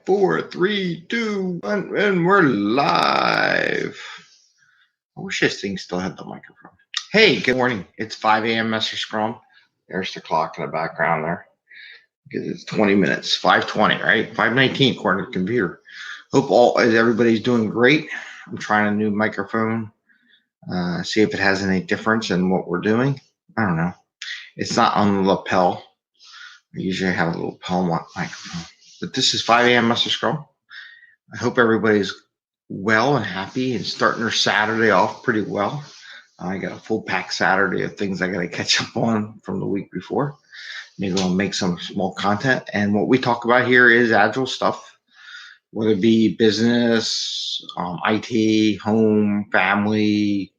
4, 3, 2, 1, and we're live. I wish this thing still had the microphone. Hey, good morning. It's 5 a.m. Mester Scrum. There's the clock in the background there. Because it's 20 minutes, 5:20, right? 5:19 according to the computer. Hope everybody's doing great. I'm trying a new microphone. See if it has any difference in what we're doing. I don't know. It's not on the lapel. I usually have a little lapel microphone. But this is 5 a.m. Mester Scrum. I hope everybody's well and happy and starting their Saturday off pretty well. I got a full pack Saturday of things I got to catch up on from the week before. Maybe I'll make some small content. And what we talk about here is Agile stuff, whether it be business, IT, home, family,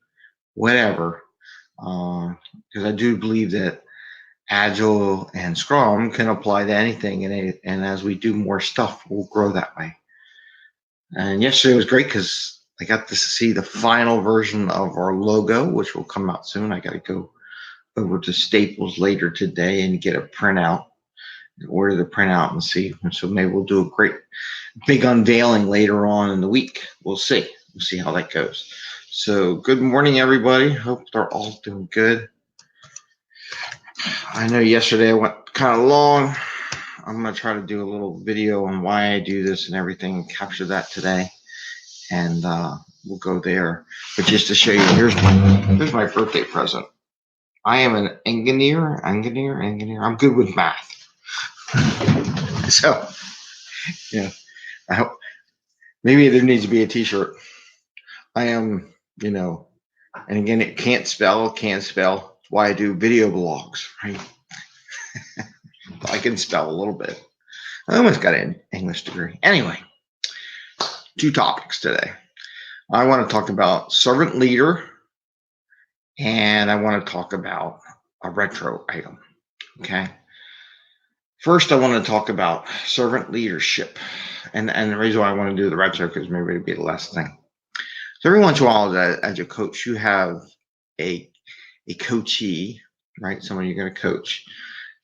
whatever. Because I do believe that Agile and Scrum can apply to anything, and as we do more stuff, we'll grow that way. And yesterday was great because I got to see the final version of our logo, which will come out soon. I got to go over to Staples later today and get a printout, order the printout and see. And so maybe we'll do a great big unveiling later on in the week. We'll see. We'll see how that goes. So good morning, everybody. Hope they're all doing good. I know yesterday I went kind of long. I'm going to try to do a little video on why I do this and everything, capture that today, and we'll go there. But just to show you, here's my birthday present. I am an engineer. I'm good with math. So, yeah, I hope maybe there needs to be a t-shirt. I am, and again, it can't spell. That's why I do video blogs, right? I can spell a little bit. I almost got an English degree. Anyway, 2 topics today. I want to talk about servant leader, and I want to talk about a retro item. Okay. First, I want to talk about servant leadership, and the reason why I want to do the retro because maybe it'd be the last thing. So every once in a while, as a coach, you have a coachee, right? Someone you're going to coach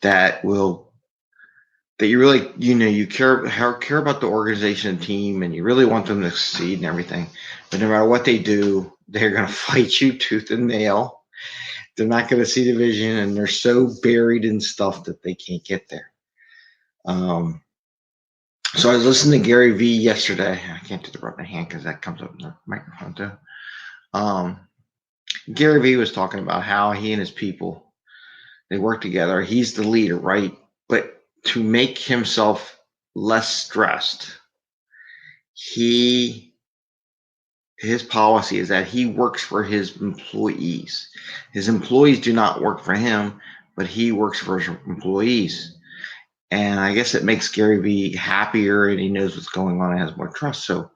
that you really, you care about the organization and team, and you really want them to succeed and everything. But no matter what they do, they're going to fight you tooth and nail. They're not going to see the vision, and they're so buried in stuff that they can't get there. So I was listening to Gary Vee yesterday. I can't do the rub my hand because that comes up in the microphone too. Gary Vee was talking about how he and his people, they work together. He's the leader, right? But to make himself less stressed, his policy is that he works for his employees. His employees do not work for him, but he works for his employees. And I guess it makes Gary Vee happier, and he knows what's going on and has more trust. So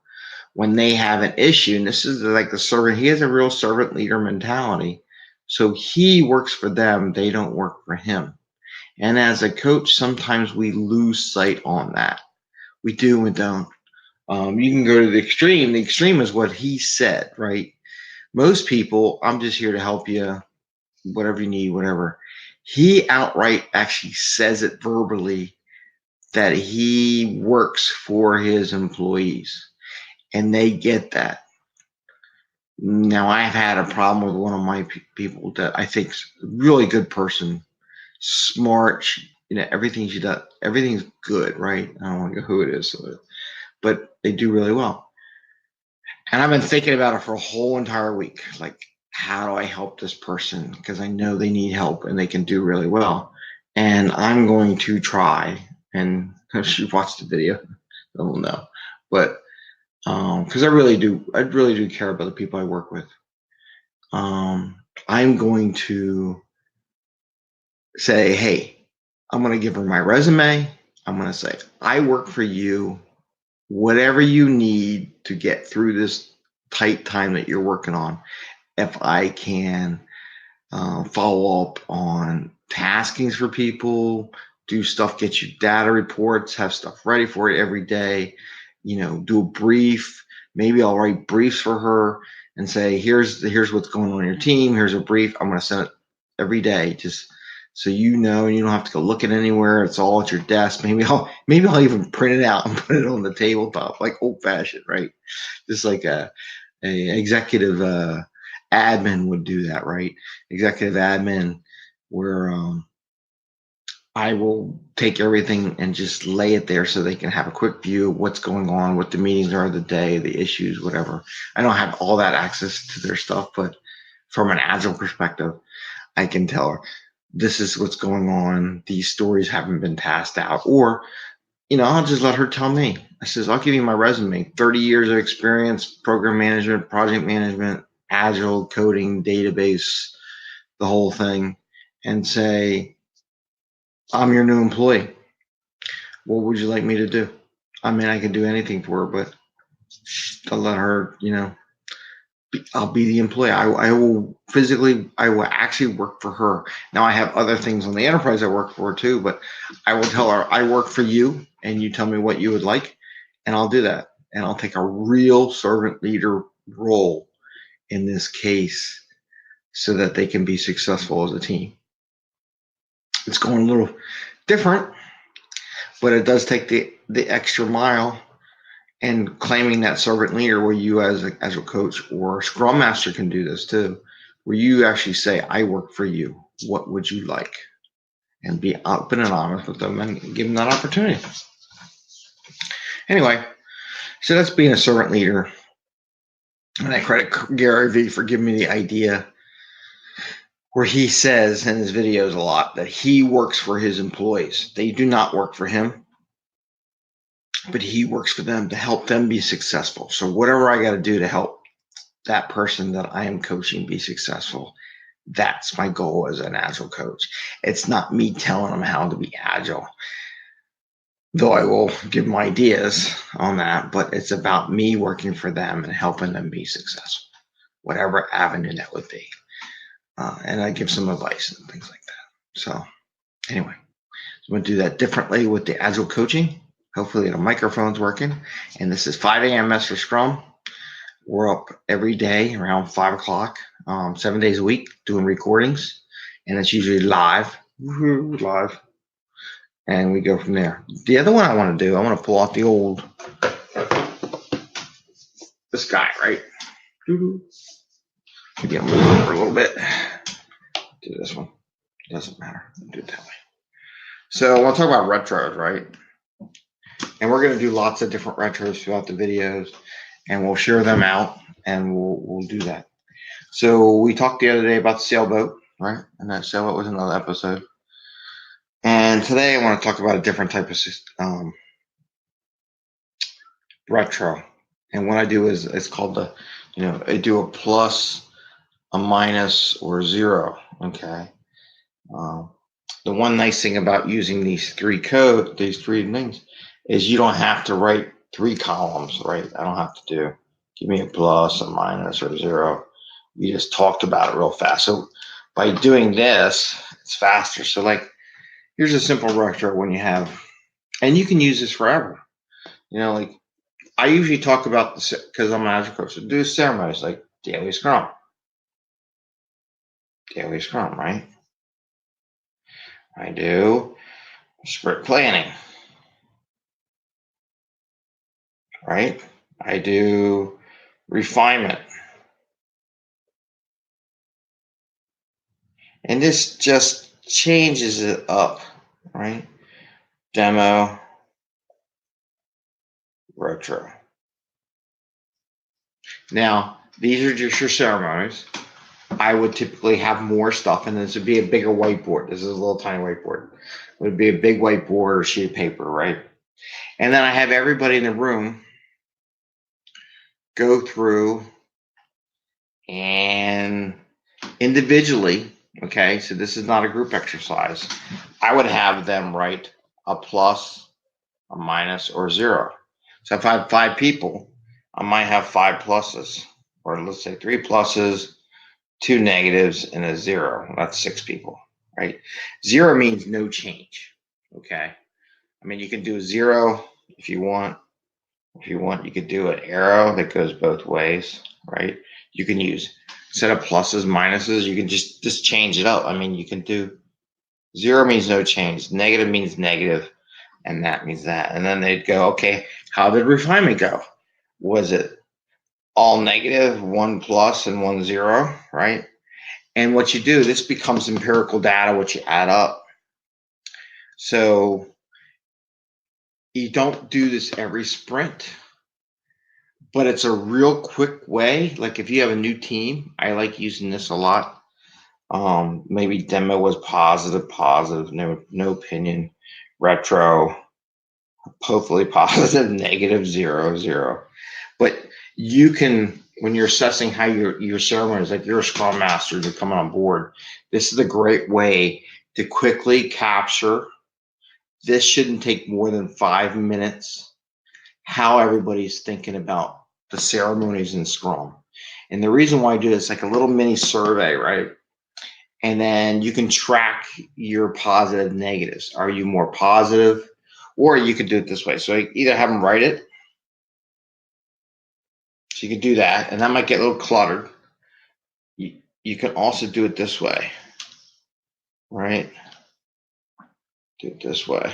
when they have an issue, and this is like the servant, he has a real servant leader mentality. So he works for them. They don't work for him. And as a coach, sometimes we lose sight on that. We do and don't. You can go to the extreme. The extreme is what he said, right? Most people, I'm just here to help you, whatever you need, whatever. He outright actually says it verbally that he works for his employees, and they get that. Now, I've had a problem with one of my people that I think is a really good person, smart, everything she does, everything's good, right? I don't want to go who it is, but they do really well. And I've been thinking about it for a whole entire week. Like, how do I help this person? Because I know they need help and they can do really well. And I'm going to try. And if you watch the video, they'll know. But because I really do care about the people I work with. I'm going to say, hey, I'm going to give her my resume. I'm going to say, I work for you. Whatever you need to get through this tight time that you're working on, if I can follow up on taskings for people, do stuff, get you data reports, have stuff ready for it every day, do a brief. Maybe I'll write briefs for her and say, here's what's going on in your team. Here's a brief. I'm going to send it every day. Just So you know, and you don't have to go looking anywhere. It's all at your desk. Maybe I'll even print it out and put it on the tabletop, like old fashioned, right? Just like a executive admin would do that, right? Executive admin, where I will take everything and just lay it there so they can have a quick view of what's going on, what the meetings are of the day, the issues, whatever. I don't have all that access to their stuff, but from an Agile perspective, I can tell her this is what's going on. These stories haven't been tasked out. Or, I'll just let her tell me. I says, I'll give you my resume, 30 years of experience, program management, project management, Agile, coding, database, the whole thing, and say, I'm your new employee. What would you like me to do? I mean, I can do anything for her, but I'll let her, I'll be the employee. I will actually work for her. Now I have other things on the enterprise I work for too, but I will tell her I work for you and you tell me what you would like and I'll do that. And I'll take a real servant leader role in this case so that they can be successful as a team. It's going a little different, but it does take the extra mile. And claiming that servant leader where you as a coach or scrum master can do this too, where you actually say, I work for you. What would you like? And be open and honest with them and give them that opportunity. Anyway, so that's being a servant leader. And I credit Gary Vee for giving me the idea where he says in his videos a lot that he works for his employees. They do not work for him, but he works for them to help them be successful. So whatever I got to do to help that person that I am coaching be successful, that's my goal as an Agile coach. It's not me telling them how to be Agile, though I will give them ideas on that, but it's about me working for them and helping them be successful, whatever avenue that would be. And I give some advice and things like that. So anyway, I'm going to do that differently with the Agile coaching. Hopefully the microphone's working. And this is 5 a.m. Mester Scrum. We're up every day around 5 o'clock, 7 days a week doing recordings. And it's usually live. Live. And we go from there. The other one I want to do, I want to pull out the old, this guy, right? Maybe I'll move over a little bit. Do this one. Doesn't matter. I'll do it that way. So we'll talk about retros, right? And we're going to do lots of different retros throughout the videos, and we'll share them out, and we'll do that. So we talked the other day about the sailboat, right? And that sailboat was another episode. And today I want to talk about a different type of retro. And what I do is it's called I do a plus, a minus, or a zero. Okay. The one nice thing about using these three things, is you don't have to write 3 columns, right? I don't have to give me a plus, a minus, or a zero. We just talked about it real fast. So by doing this, it's faster. So like, here's a simple retro when you have, and you can use this forever. Like I usually talk about this because I'm an Agile coach. So do ceremonies like daily Scrum, right? I do sprint planning, right? I do refinement. And this just changes it up, right? Demo, retro. Now, these are just your ceremonies. I would typically have more stuff, and this would be a bigger whiteboard. This is a little tiny whiteboard. It would be a big whiteboard or sheet of paper, right? And then I have everybody in the room go through and individually, okay, so this is not a group exercise. I would have them write a plus, a minus, or 0. So if I have 5 people, I might have 5 pluses, or let's say 3 pluses, 2 negatives, and a 0. That's 6 people, right? 0 means no change, okay? I mean, you can do a 0 if you want. If you want, you could do an arrow that goes both ways, right? You can use, instead of pluses, minuses, you can just change it up. I mean, you can do 0 means no change. Negative means negative, and that means that. And then they'd go, okay, how did refinement go? Was it all negative, 1 plus and 1 0, right? And what you do, this becomes empirical data, which you add up. So you don't do this every sprint, but it's a real quick way. Like if you have a new team, I like using this a lot. Maybe demo was positive, no opinion, retro, hopefully positive, negative, 0, 0. But you can, when you're assessing how your ceremonies, like you're a Scrum Master, you're coming on board, this is a great way to quickly capture. This shouldn't take more than 5 minutes, how everybody's thinking about the ceremonies in Scrum. And the reason why I do this, like a little mini survey, right? And then you can track your positive negatives. Are you more positive? Or you could do it this way. So either have them write it. So you can do that, and that might get a little cluttered. You can also do it this way, right? Do it this way.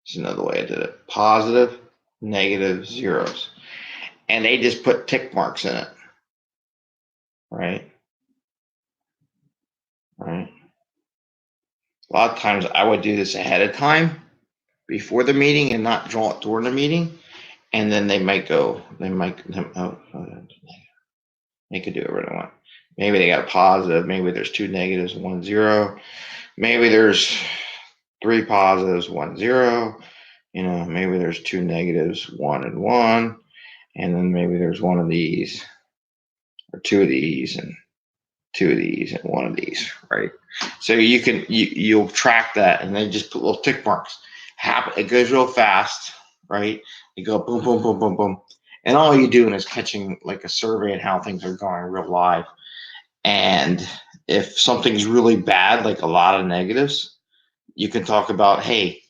It's another way I did it. Positive, negative, zeros. And they just put tick marks in it, right? Right. A lot of times I would do this ahead of time before the meeting and not draw it during the meeting. And then they might go, they could do whatever they want. Maybe they got a positive, maybe there's 2 negatives, 1 0. Maybe there's 3 positives, 1 0. Maybe there's 2 negatives, 1 and 1. And then maybe there's 1 of these, or 2 of these, and 2 of these, and 1 of these, right? So you'll track that, and then just put little tick marks. It goes real fast, right? You go boom, boom, boom, boom, boom. And all you're doing is catching like a survey and how things are going real live. And if something's really bad, like a lot of negatives, you can talk about, hey,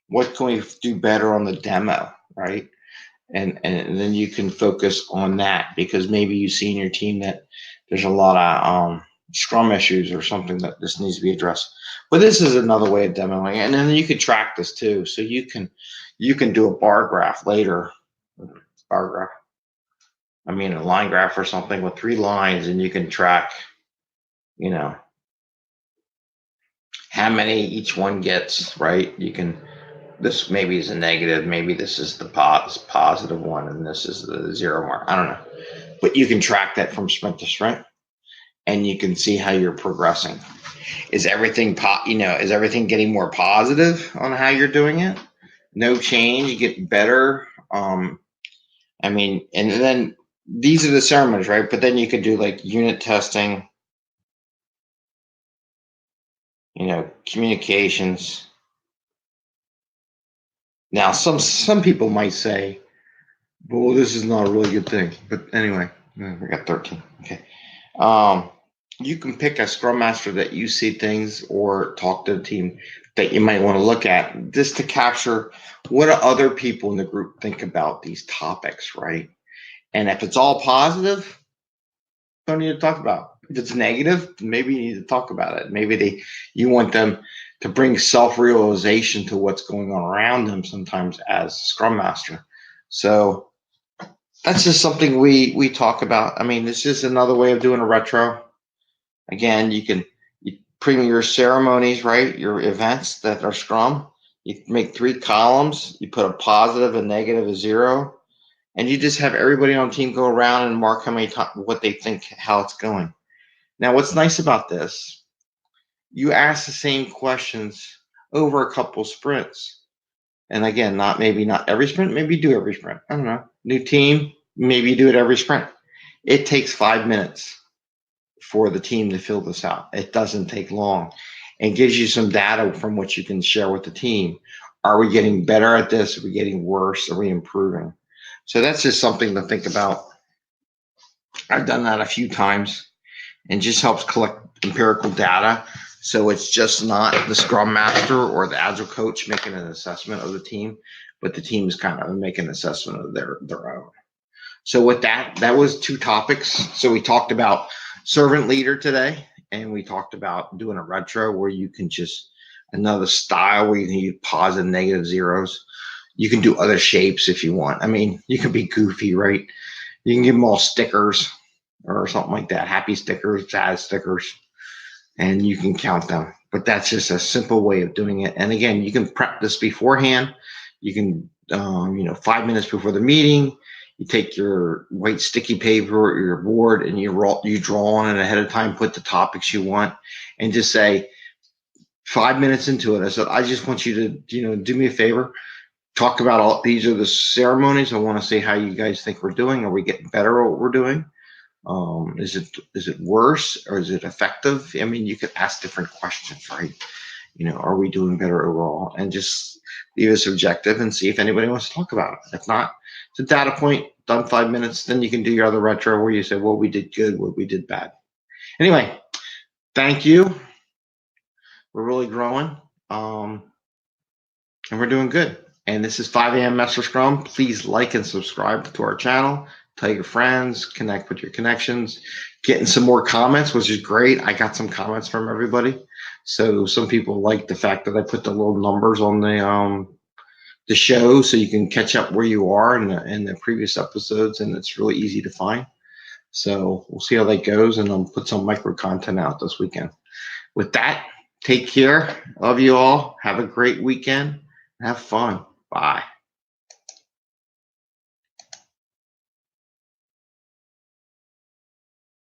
what can we do better on the demo, right? And then you can focus on that, because maybe you see in your team that there's a lot of Scrum issues or something that this needs to be addressed. But this is another way of demoing it. And then you can track this too. So you can do a bar graph later. Bar graph. I mean a line graph or something with 3 lines, and you can track, how many each one gets, right? You can, this maybe is a negative, maybe this is the positive one, and this is the 0 mark. I don't know. But you can track that from sprint to sprint, and you can see how you're progressing. Is everything is everything getting more positive on how you're doing it? No change, you get better. And then these are the ceremonies, right? But then you could do like unit testing, communications. Now, some people might say, well, this is not a really good thing. But anyway, we got 13. Okay. You can pick a Scrum Master that you see things, or talk to the team that you might want to look at, just to capture what do other people in the group think about these topics, right? And if it's all positive, don't need to talk about it. If it's negative, maybe you need to talk about it. Maybe you want them to bring self-realization to what's going on around them sometimes as Scrum Master. So that's just something we talk about. I mean, it's just another way of doing a retro. Again, you premium your ceremonies, right? Your events that are Scrum. You make 3 columns. You put a positive, a negative, a 0. And you just have everybody on the team go around and mark how many what they think, how it's going. Now, what's nice about this, you ask the same questions over a couple sprints. And again, maybe not every sprint, maybe do every sprint. I don't know. New team, maybe do it every sprint. It takes 5 minutes for the team to fill this out. It doesn't take long, and gives you some data from which you can share with the team. Are we getting better at this? Are we getting worse? Are we improving? So that's just something to think about. I've done that a few times, and just helps collect empirical data. So it's just not the Scrum Master or the Agile coach making an assessment of the team, but the team is kind of making an assessment of their own. So with that was 2 topics. So we talked about servant leader today, and we talked about doing a retro where you can just another style where you can use positive, negative, zeros. You can do other shapes if you want. I mean, you can be goofy, right? You can give them all stickers or something like that, happy stickers, sad stickers, and you can count them. But that's just a simple way of doing it. And again, you can prep this beforehand. You can, 5 minutes before the meeting, you take your white sticky paper or your board and you draw on it ahead of time, put the topics you want, and just say 5 minutes into it, I said, I just want you to, do me a favor, talk about all these are the ceremonies. I want to see how you guys think we're doing. Are we getting better at what we're doing? Is it worse or is it effective? I mean, you could ask different questions, right? Are we doing better overall? And just leave it subjective and see if anybody wants to talk about it. If not, it's a data point, done 5 minutes, then you can do your other retro where you say, well, we did good, what we did bad. Anyway, thank you. We're really growing, and we're doing good. And this is 5am Mester Scrum. Please like and subscribe to our channel. Tell your friends, connect with your connections. Getting some more comments, which is great. I got some comments from everybody. So some people like the fact that I put the little numbers on the show so you can catch up where you are in the previous episodes, and it's really easy to find. So we'll see how that goes, and I'll put some micro content out this weekend. With that, take care. Love you all. Have a great weekend. Have fun. Bye.